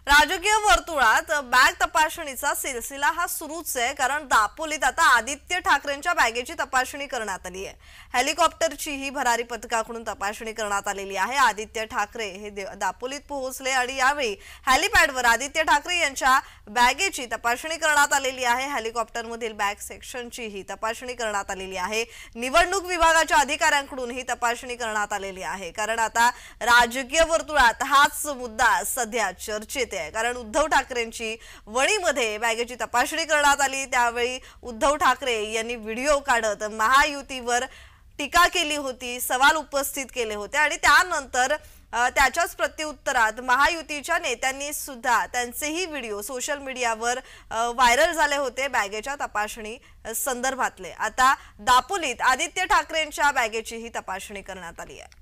राजकीय वर्तुळात बॅग तपासणीचा सिलसिला हा सुरूच आहे। कारण दापोलीत आता आदित्य ठाकरेंच्या बॅगेची तपासणी करण्यात आली आहे। हेलिकॉप्टरची ही भरारी पथकाकडून तपासणी करण्यात आलेली आहे। आदित्य ठाकरे हे दापोलीत पोहोचले आणि यावेळी हेलिपॅडवर आदित्य ठाकरे यांच्या बॅगेची तपासणी करण्यात आलेली आहे। हेलिकॉप्टरमधील बॅग सेक्शनची ही तपासणी करण्यात आलेली आहे। निवडणूक विभागाच्या अधिकाऱ्यांकडून ही तपासणी करण्यात आलेली आहे। कारण आता राजकीय वर्तुळात हाच मुद्दा सध्या चर्चेत आहे। कारण उद्धव ठाकरेंची वणीमध्ये बॅगेची तपासणी करण्यात आली, त्यावेळी उद्धव ठाकरे यांनी व्हिडिओ काढत महायुतीवर टीका केली होती, सवाल उपस्थित केले होते आणि त्यानंतर त्याच्याच प्रत्युत्तरात महायुतीच्या नेत्यांनी सुद्धा त्यांचेही व्हिडिओ सोशल मीडियावर व्हायरल झाले होते बॅगेच्या तपासणी संदर्भातले। आता दापोलीत आदित्य ठाकरेंच्या बॅगेची ही तपासणी करण्यात आली आहे।